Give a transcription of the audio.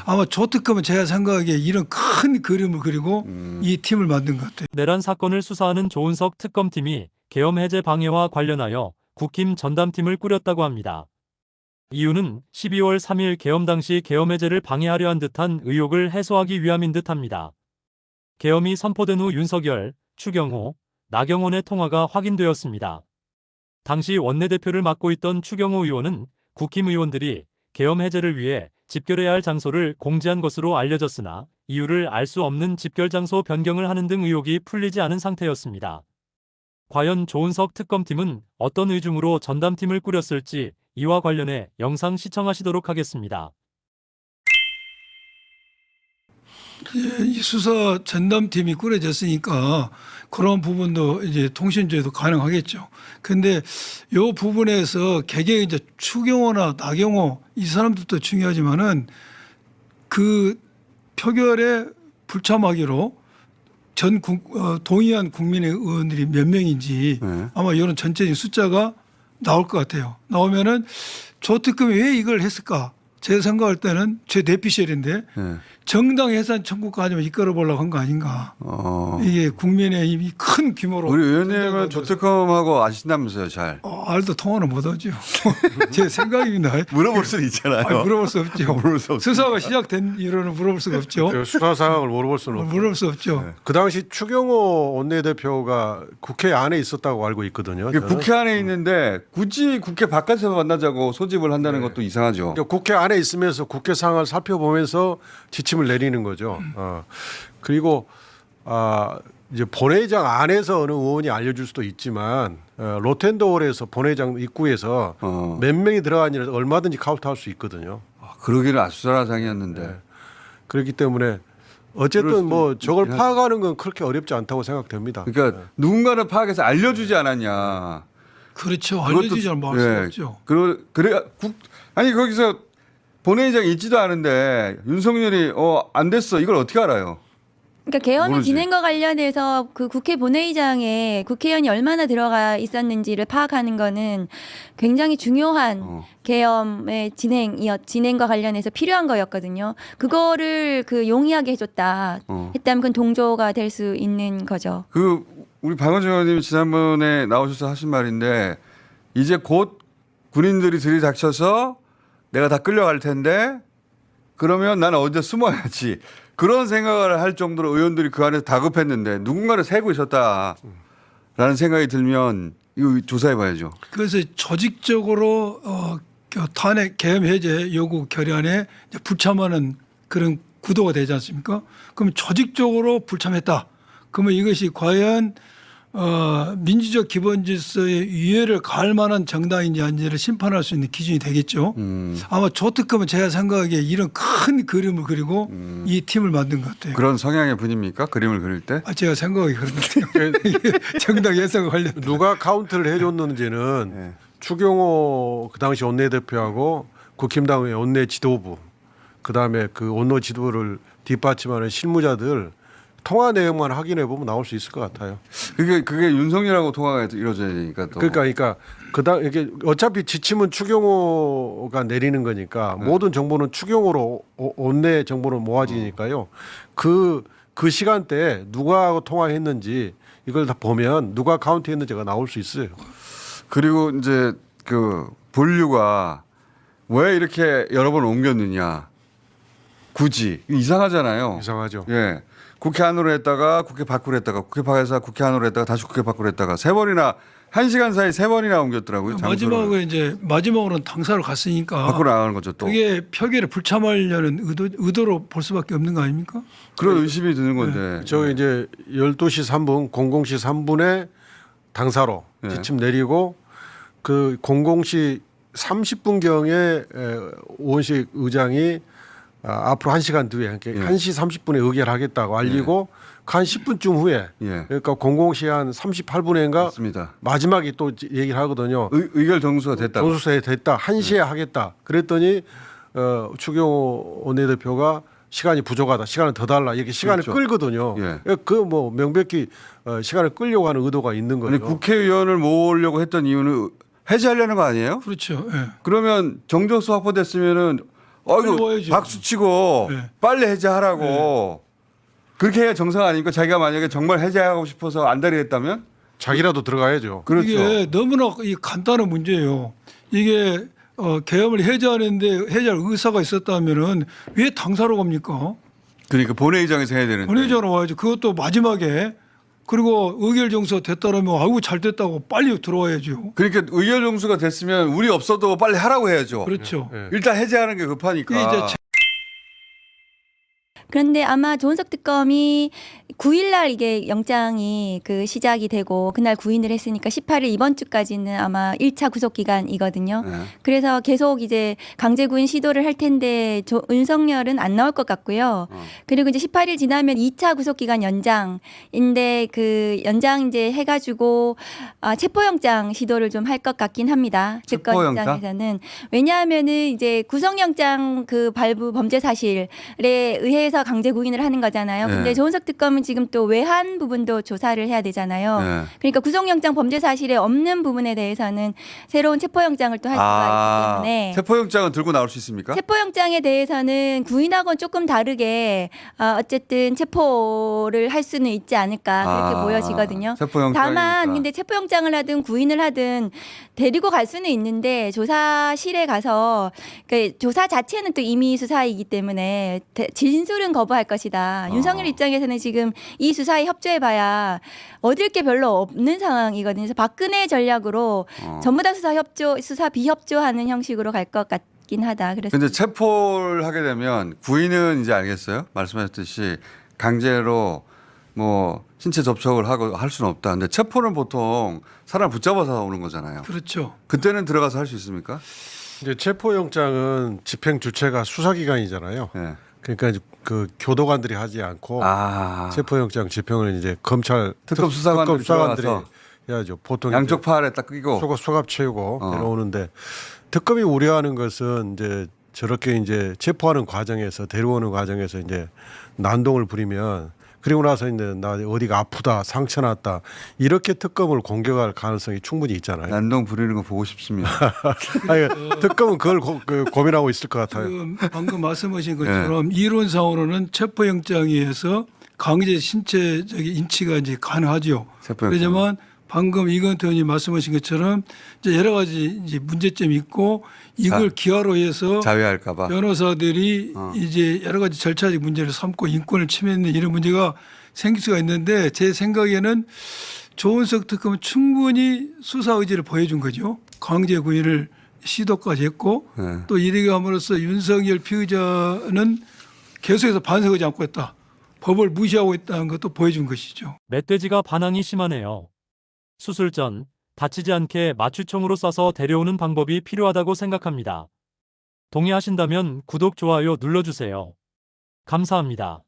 아마 저 특검은 제가 생각하기에 이런 큰 그림을 그리고 이 팀을 만든 것 같아요. 내란 사건을 수사하는 조은석 특검팀이 계엄 해제 방해와 관련하여 국힘 전담팀을 꾸렸다고 합니다. 이유는 12월 3일 계엄 당시 계엄 해제를 방해하려 한 듯한 의혹을 해소하기 위함인 듯합니다. 계엄이 선포된 후 윤석열, 추경호, 나경원의 통화가 확인되었습니다. 당시 원내대표를 맡고 있던 추경호 의원은 국힘 의원들이 계엄 해제를 위해 집결해야 할 장소를 공지한 것으로 알려졌으나 이유를 알 수 없는 집결 장소 변경을 하는 등 의혹이 풀리지 않은 상태였습니다. 과연 조은석 특검팀은 어떤 의중으로 전담팀을 꾸렸을지 이와 관련해 영상 시청하시도록 하겠습니다. 이 수사 전담팀이 꾸려졌으니까 그런 부분도 이제 통신조회도 가능하겠죠. 근데 이 부분에서 개개 이제 추경호나 나경호 이 사람들도 중요하지만은 그 표결에 불참하기로 동의한 국민의 의원들이 몇 명인지 아마 이런 전체적인 숫자가 나올 것 같아요. 나오면은 조 특검이 왜 이걸 했을까? 제가 생각할 때는 제 뇌피셜인데 정당 해산 청구까지 이끌어 보려고 한 거 아닌가. 이게 국민의 이미 큰 규모로. 우리 의원님은 조특검하고 아신다면서요, 잘. 알도 통화는 못 하죠. 제 생각입니다. 물어볼 수는 있잖아요. 아니, 물어볼 수 없죠. 물어볼 수 없죠. 수사가 시작된 이유는 물어볼 수가 없죠. 수사 상황을 물어볼 수는 없죠. 물어볼 수 없죠. 네. 그 당시 추경호 원내대표가 국회 안에 있었다고 알고 있거든요. 저는. 국회 안에 있는데 굳이 국회 바깥에서 만나자고 소집을 한다는 것도 이상하죠. 그러니까 국회 안에 있으면서 국회 상황을 살펴보면서 지침을 내리는 거죠. 그리고 이제 본회의장 안에서 어느 의원이 알려줄 수도 있지만 로텐도홀에서 본회의장 입구에서 몇 명이 들어가니까 얼마든지 카운트할 수 있거든요. 그러기는 아수라장이었는데. 그렇기 때문에 어쨌든 뭐 저걸 파악하는 건 그렇게 어렵지 않다고 생각됩니다. 그러니까 누군가는 파악해서 알려주지 않았냐. 그렇죠. 알려주지 않을 수가 없죠. 그래 아니 거기서 본회의장 있지도 않은데 윤석열이 안 됐어 이걸 어떻게 알아요? 그러니까 계엄이 모르지. 진행과 관련해서 그 국회 본회의장에 국회의원이 얼마나 들어가 있었는지를 파악하는 거는 굉장히 중요한 계엄의 진행과 관련해서 필요한 거였거든요. 그거를 용이하게 해줬다 했다면 그건 동조가 될 수 있는 거죠. 우리 박원순 의원님이 지난번에 나오셔서 하신 말인데 이제 곧 군인들이 들이닥쳐서 내가 다 끌려갈 텐데 그러면 나는 어디서 숨어야지. 그런 생각을 할 정도로 의원들이 그 안에서 다급했는데 누군가를 세고 있었다라는 생각이 들면 이거 조사해 봐야죠. 그래서 조직적으로 탄핵 계엄 해제 요구 결의안에 불참하는 그런 구도가 되지 않습니까? 그럼 조직적으로 불참했다. 그러면 이것이 과연 민주적 기본 질서의 위해를 가할 만한 정당인지 아닌지를 심판할 수 있는 기준이 되겠죠. 아마 조 특검은 제가 생각하기에 이런 큰 그림을 그리고 이 팀을 만든 것 같아요. 그런 성향의 분입니까? 그림을 그릴 때? 제가 생각하기 그런데요. 정당 예상과 관련 누가 카운트를 해줬는지는 추경호 그 당시 원내대표하고 국힘당의 원내 지도부 그다음에 그 원내 지도부를 뒷받침하는 실무자들 통화 내용만 확인해 보면 나올 수 있을 것 같아요. 그게 윤석열하고 통화가 이루어져야 되니까 또. 그러니까 그다음 이게 어차피 지침은 추경호가 내리는 거니까 모든 정보는 추경호로 원내 정보는 모아지니까요. 그 시간대에 누가 통화했는지 이걸 다 보면 누가 카운트했는지가 나올 수 있어요. 그리고 이제 본류가 왜 이렇게 여러 번 옮겼느냐. 굳이 이상하잖아요. 이상하죠. 예. 국회 안으로 했다가 국회 밖으로 했다가 국회 밖에서 국회 안으로 했다가 다시 국회 밖으로 했다가 3번이나 1시간 사이 3번이나 옮겼더라고요. 마지막으로는 당사로 갔으니까 밖으로 나가는 거죠 또. 그게 표결에 불참하려는 의도로 볼 수밖에 없는 거 아닙니까? 그런 의심이 드는 건데. 저기 이제 12시 3분 00시 3분에 당사로 지침 내리고 그 00시 30분경에 오원식 의장이 앞으로 1시간 뒤에 1시 30분에 의결하겠다고 알리고 한 10분쯤 후에 그러니까 00시 한 38분인가 맞습니다. 마지막에 또 얘기를 하거든요. 의결 정수가 됐다. 정수에 됐다. 1시에 하겠다. 그랬더니 추경호 원내대표가 시간이 부족하다. 시간을 더 달라. 이렇게 시간을 끌거든요. 그 뭐 명백히 시간을 끌려고 하는 의도가 있는 거죠. 아니, 국회의원을 모으려고 했던 이유는 해제하려는 거 아니에요? 그렇죠. 그러면 정정수 확보됐으면은 어이구 어려워야죠. 박수 치고 네. 빨리 해제하라고. 그렇게 해야 정상 아닙니까? 자기가 만약에 정말 해제하고 싶어서 안달이 했다면 자기라도 들어가야죠. 그렇죠. 이게 너무나 이 간단한 문제예요. 이게 계엄을 해제하는데 해제할 의사가 있었다면은 왜 당사로 갑니까? 그러니까 본회의장에서 해야 되는데. 본회의장으로 와야죠. 그것도 마지막에. 그리고 의결정서 됐다라면 아이고 잘 됐다고 빨리 들어와야죠. 그러니까 의결 종수가 됐으면 우리 없어도 빨리 하라고 해야죠. 그렇죠. 예. 일단 해제하는 게 이게 급하니까. 이제 그런데 아마 조은석 특검이 9일날 이게 영장이 그 시작이 되고 그날 구인을 했으니까 18일 이번 주까지는 아마 1차 구속 기간이거든요. 네. 그래서 계속 이제 강제 구인 시도를 할 텐데 윤석열은 안 나올 것 같고요. 그리고 이제 18일 지나면 2차 구속 기간 연장인데 그 연장 이제 해가지고 체포영장 시도를 좀 할 것 같긴 합니다. 특검 체포영장? 입장에서는 왜냐하면은 이제 구속영장 그 발부 범죄 사실에 의해서 강제 구인을 하는 거잖아요. 네. 근데 조은석 특검은 지금 또 외환 부분도 조사를 해야 되잖아요. 네. 그러니까 구속영장 범죄 사실에 없는 부분에 대해서는 새로운 체포영장을 또 할 수가 있기 때문에 체포영장은 들고 나올 수 있습니까? 체포영장에 대해서는 구인하고는 조금 다르게 어쨌든 체포를 할 수는 있지 않을까 그렇게 보여지거든요. 체포영장이니까. 다만 근데 체포영장을 하든 구인을 하든 데리고 갈 수는 있는데 조사실에 가서 그러니까 조사 자체는 또 임의 수사이기 때문에 진술은 거부할 것이다. 윤석열 입장에서는 지금 이 수사에 협조해봐야 얻을 게 별로 없는 상황이거든요. 그래서 박근혜 전략으로 전부 다 수사 비협조하는 형식으로 갈 것 같긴 하다. 그래서 근데 체포를 하게 되면 구인은 이제 알겠어요. 말씀하셨듯이 강제로 뭐 신체 접촉을 하고 할 수는 없다. 근데 체포는 보통 사람 붙잡아서 오는 거잖아요. 그렇죠. 그때는 들어가서 할 수 있습니까? 이제 체포영장은 집행 주체가 수사기관이잖아요. 네. 그러니까 이제 그 교도관들이 하지 않고 체포영장 집행을 이제 검찰 특검 수사관들이 들어가서 해야죠. 보통 양쪽 팔에 딱 끼고 소갑 채우고 데려오는데 특검이 우려하는 것은 이제 저렇게 이제 체포하는 과정에서 데려오는 과정에서 이제 난동을 부리면 그리고 나서 이제 나 어디가 아프다 상처 났다 이렇게 특검을 공격할 가능성이 충분히 있잖아요. 난동 부리는 거 보고 싶습니다. 아니, 특검은 그걸 고민하고 있을 것 같아요. 지금 방금 말씀하신 것처럼 이론상으로는 체포영장에 의해서 강제 신체적인 인치가 이제 가능하죠. 체포영장. 그렇지만 방금 이건태 의원이 말씀하신 것처럼 이제 여러 가지 이제 문제점이 있고 이걸 기화로 해서 자회할까봐. 변호사들이 이제 여러 가지 절차적 문제를 삼고 인권을 침해하는 이런 문제가 생길 수가 있는데 제 생각에는 조은석 특검은 충분히 수사 의지를 보여준 거죠. 강제 구인을 시도까지 했고 네. 또 이렇게 함으로써 윤석열 피의자는 계속해서 반성하지 않고 있다. 법을 무시하고 있다는 것도 보여준 것이죠. 멧돼지가 반항이 심하네요. 수술 전 다치지 않게 마취총으로 쏴서 데려오는 방법이 필요하다고 생각합니다. 동의하신다면 구독, 좋아요 눌러주세요. 감사합니다.